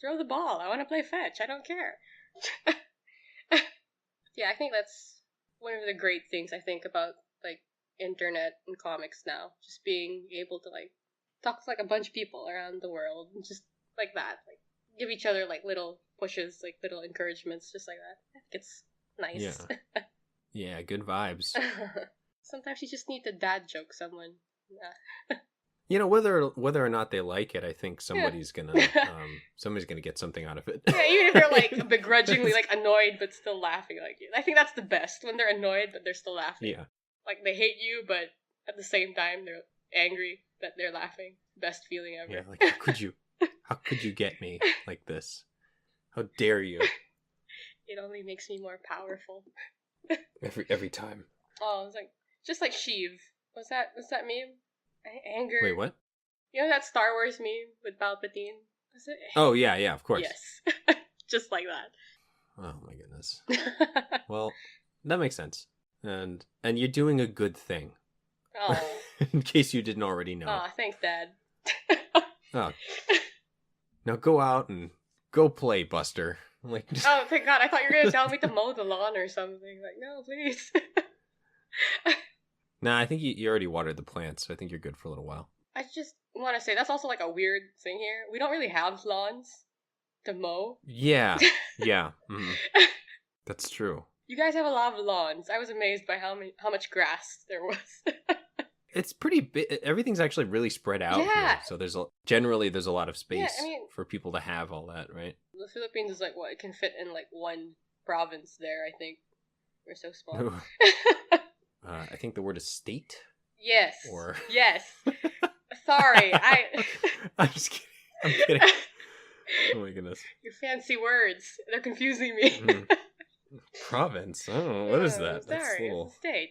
Throw the ball. I want to play fetch. I don't care. Yeah, I think that's one of the great things I think about like internet and comics now. Just being able to like talk to like a bunch of people around the world, and just like that, like give each other like little pushes, like little encouragements, just like that. I think it's nice. Yeah, good vibes. Sometimes you just need to dad joke someone. Whether or not they like it, I think somebody's gonna get something out of it. Yeah, even if they're like begrudgingly like annoyed but still laughing, like I think that's the best when they're annoyed but they're still laughing. Yeah. Like, they hate you, but at the same time, they're angry that they're laughing. Best feeling ever. Yeah, like, how could you get me like this? How dare you? It only makes me more powerful. Every time. Oh, it's like, just like Sheev. What's that meme? Anger. Wait, what? You know that Star Wars meme with Palpatine? Was it? Oh, yeah, of course. Yes. Just like that. Oh my goodness. Well, that makes sense. And you're doing a good thing. Oh. In case you didn't already know. Oh, thanks, Dad. Oh. Now go out and go play, Buster. Like, oh, thank God. I thought you were going to tell me to mow the lawn or something. Like, no, please. Nah, I think you already watered the plants, so I think you're good for a little while. I just want to say, that's also like a weird thing here. We don't really have lawns to mow. Yeah. Mm-hmm. That's true. You guys have a lot of lawns. I was amazed by how much grass there was. It's pretty big. Everything's actually really spread out here. So there's generally a lot of space for people to have all that, right? The Philippines is like, what, it can fit in like one province there, I think. We're so small. I think the word is state. Yes. Or yes. Sorry, I'm just kidding. I'm kidding. Oh my goodness. Your fancy words. They're confusing me. Province? I don't know. What is that? Sorry, That's little... it's a state.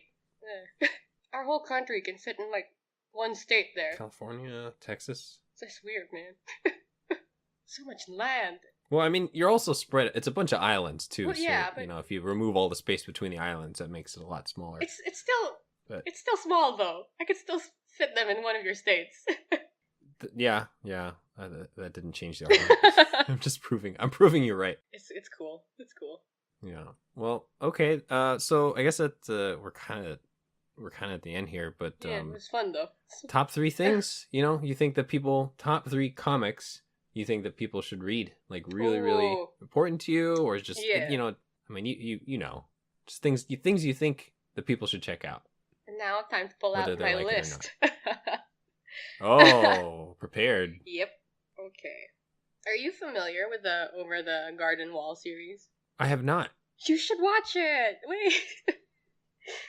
Yeah. Our whole country can fit in like one state there. California, Texas. That's weird, man. So much land. Well, I mean, you're also spread. It's a bunch of islands too. Well, yeah, so, but... you know, if you remove all the space between the islands, that makes it a lot smaller. It's still small though. I could still fit them in one of your states. Yeah. That didn't change the argument. I'm proving you're right. It's cool. It's cool. Yeah. Well, okay. So I guess that we're kind of at the end here, but yeah, it was fun though. Top 3 things, you think that top 3 comics you think that people should read, like really important to you, or just I mean, you know, just things you think that people should check out. And now time to pull out my list. Oh, prepared. Yep. Okay. Are you familiar with the Over the Garden Wall series? I have not. You should watch it. Wait.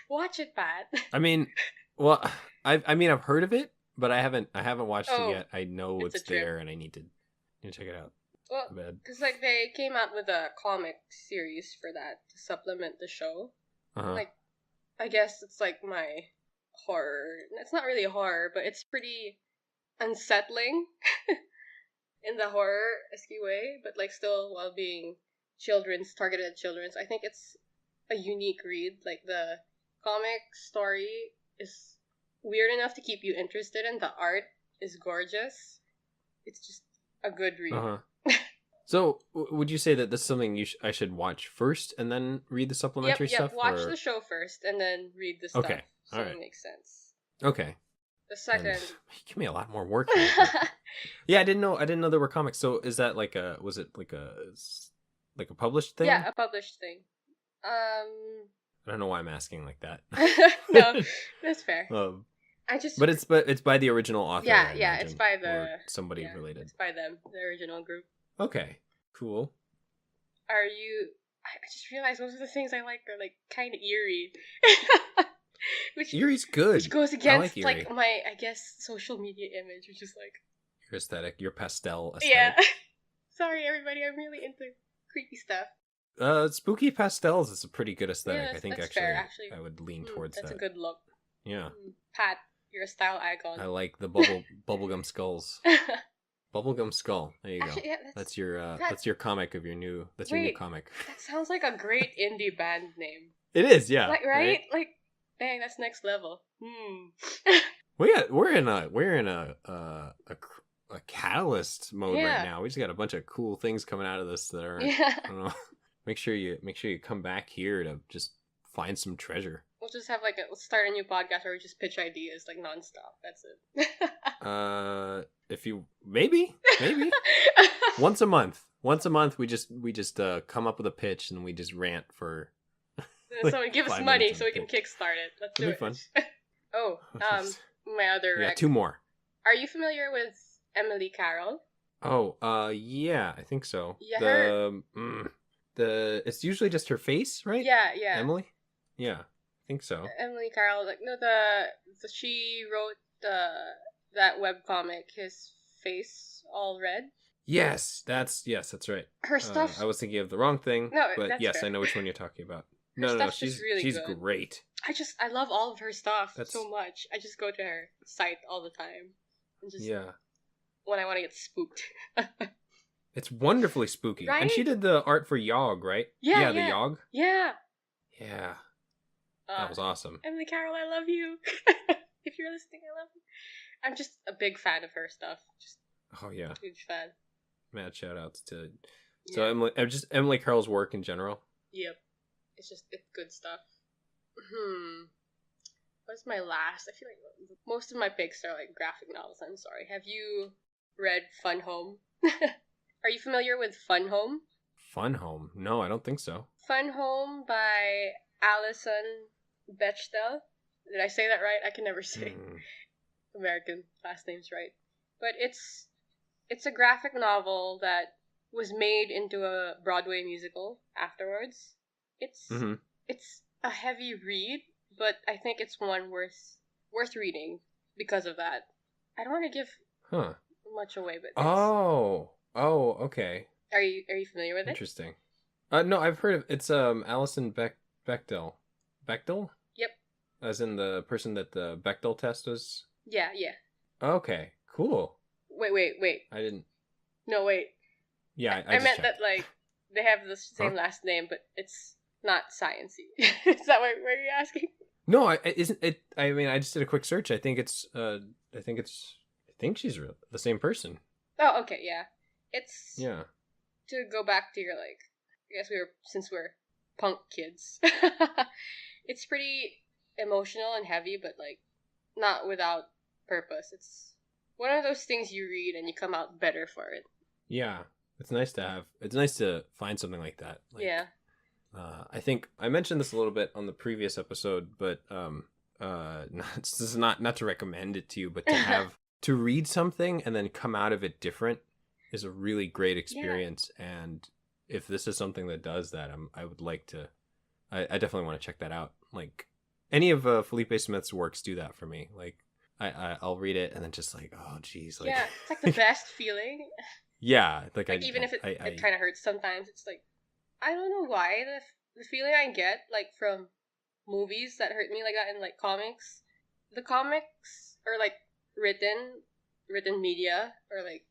Watch it, Pat. I mean, well, I've heard of it, but I haven't watched it yet. I know it's there, and I need to check it out. Well, because like they came out with a comic series for that to supplement the show. Like, I guess it's like my horror. It's not really horror, but it's pretty unsettling in the horror-esque way, but like still while being targeted at children's. I think it's a unique read. Like, the comic story is weird enough to keep you interested, and the art is gorgeous. It's just a good read. So, would you say that this is something I should watch first and then read the supplementary stuff? Yep, watch the show first and then read the stuff. Okay, so it makes sense. Okay. The second... Give me a lot more work. Yeah, I didn't know there were comics. So, is that was it like a published thing? Yeah, a published thing. I don't know why I'm asking like that. No, that's fair. But it's by the original author. Yeah, it's by somebody related. It's by them, the original group. Okay, cool. I just realized most of the things I like are like kind of eerie. Eerie's good. Which goes against like my, I guess, social media image, which is like your aesthetic, your pastel aesthetic. Yeah. Sorry, everybody. I'm really into creepy stuff. Spooky pastels is a pretty good aesthetic. Yeah, I think actually I would lean towards that. That's a good look. Yeah. Pat, you're a style icon. I like the bubblegum skulls. Bubblegum skull. There you go. Actually, yeah, that's your comic of your new. That's your new comic. That sounds like a great indie band name. It is, yeah. Like, right? Like, dang, that's next level. We're in a catalyst mode right now. We just got a bunch of cool things coming out of this that are. I don't know. Make sure you come back here to just find some treasure. We'll just have let's start a new podcast where we just pitch ideas like nonstop. That's it. If you maybe once a month we just come up with a pitch and we just rant for. Someone give us money so we can kickstart it. Let's do it. Fun. Oh, my other. Yeah, 2 more. Are you familiar with Emily Carroll? Oh, yeah, I think so. Yeah, it's usually just her face, right? Yeah. Emily? Yeah. think so. Emily Carroll, like no, she wrote that webcomic, His Face All Red. Yes, that's right. Her stuff. I was thinking of the wrong thing. No, but that's yes, fair. I know which one you're talking about. Her No, she's really she's good. great. I love all of her stuff so much. I just go to her site all the time, and just when I want to get spooked. It's wonderfully spooky, right? And she did the art for Yogg, right? Yeah, the Yogg. Yeah. That was awesome. Emily Carroll, I love you. If you're listening, I love you. I'm just a big fan of her stuff. Just huge fan. Mad shout outs to Emily Carroll's work in general. Yep. It's good stuff. What's my last? I feel like most of my picks are like graphic novels. I'm sorry. Have you read Fun Home? Are you familiar with Fun Home? Fun Home? No, I don't think so. Fun Home by Alison Bechdel. Did I say that right? I can never say American last names right. But it's a graphic novel that was made into a Broadway musical afterwards. It's a heavy read, but I think it's one worth reading because of that. I don't want to give much away, but okay. Are you familiar with it? Interesting. No, I've heard of it's Alison Bechdel. Bechdel? Yep. As in the person that the Bechdel test was? Yeah. Okay, cool. Wait. I didn't. No, wait. Yeah, I meant that like they have the same last name, but it's not sciencey. Is that what you're asking? No, isn't it? I mean, I just did a quick search. I think it's. I think she's the same person. Oh, okay, yeah. It's to go back to your like. I guess since we're punk kids. It's pretty emotional and heavy, but like not without purpose. It's one of those things you read and you come out better for it. Yeah. It's nice to have. It's nice to find something like that. Like, I think I mentioned this a little bit on the previous episode, but this is not to recommend it to you, but to have to read something and then come out of it different is a really great experience. Yeah. And if this is something that does that, I would like to. I definitely want to check that out. Like any of Felipe Smith's works do that for me. Like I'll read it and then just like, oh geez, like it's like the best feeling. Yeah, like even if it kind of hurts sometimes, it's like I don't know why the feeling I get like from movies that hurt me like that in like comics. The comics are like written media or like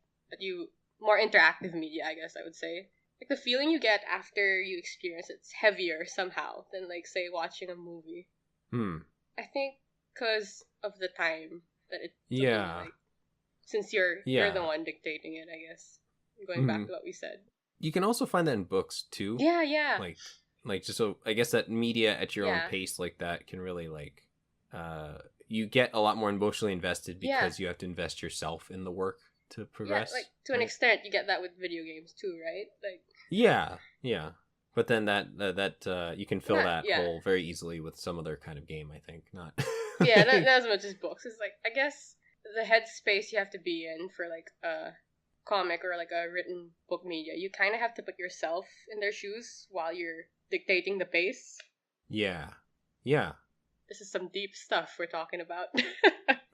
more interactive media, I guess I would say. Like the feeling you get after you experience it's heavier somehow than like say watching a movie. I think because of the time that it took you, like, since you're the one dictating it, I guess. Going back to what we said. You can also find that in books too. Yeah. Like just so I guess that media at your own pace like that can really like you get a lot more emotionally invested because you have to invest yourself in the work to progress. Yeah, like to an extent you get that with video games too, right? Like Yeah. But then that you can fill that hole very easily with some other kind of game, I think. Not not as much as books. It's like I guess the headspace you have to be in for like a comic or like a written book media, you kind of have to put yourself in their shoes while you're dictating the pace. Yeah. This is some deep stuff we're talking about.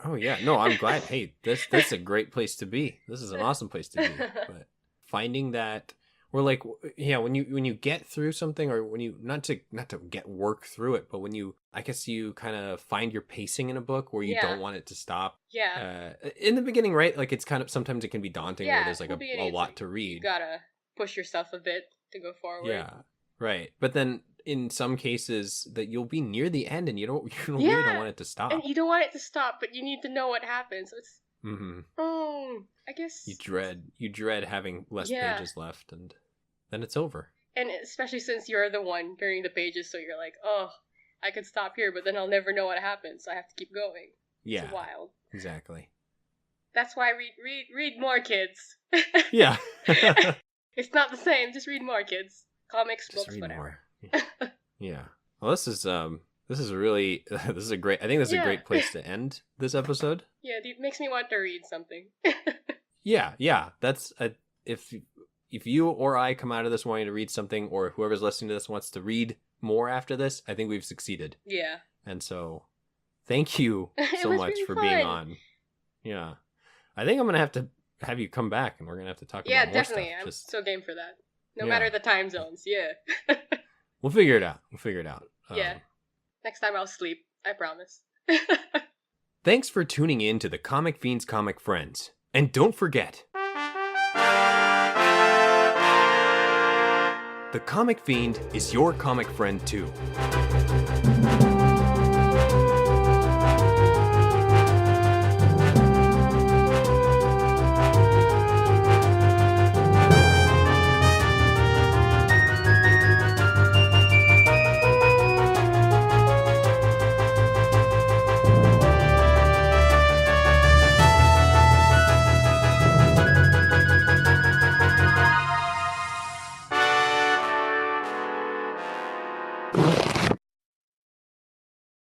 Oh yeah, no, I'm glad. Hey, this is a great place to be. This is an awesome place to be. But finding that, or like, when you get through something, or when you not to get work through it, but when you, I guess you kind of find your pacing in a book where you don't want it to stop. Yeah. In the beginning, right? Like it's kind of sometimes it can be daunting where there's like a lot to read. You gotta push yourself a bit to go forward. Yeah. Right. But then in some cases that you'll be near the end and you really don't want it to stop. And you don't want it to stop, but you need to know what happens. So it's I guess you dread having less pages left and then it's over. And especially since you're the one turning the pages, so you're like, oh, I could stop here, but then I'll never know what happens, so I have to keep going. Yeah. It's wild. Exactly. That's why read more, kids. Yeah. It's not the same, just read more, kids. Comics, just books, whatever. Yeah. Well, this is really this is a great. I think this is a great place to end this episode. Yeah, it makes me want to read something. Yeah. That's if you or I come out of this wanting to read something, or whoever's listening to this wants to read more after this, I think we've succeeded. Yeah. And so thank you so much really for fun. being on. Yeah. I think I'm going to have you come back and we're going to have to talk about more definitely. stuff. I'm so game for that. No matter the time zones. Yeah. We'll figure it out. Yeah. Next time I'll sleep. I promise. Thanks for tuning in to the Comic Fiends Comic Friends. And don't forget, the Comic Fiend is your comic friend too.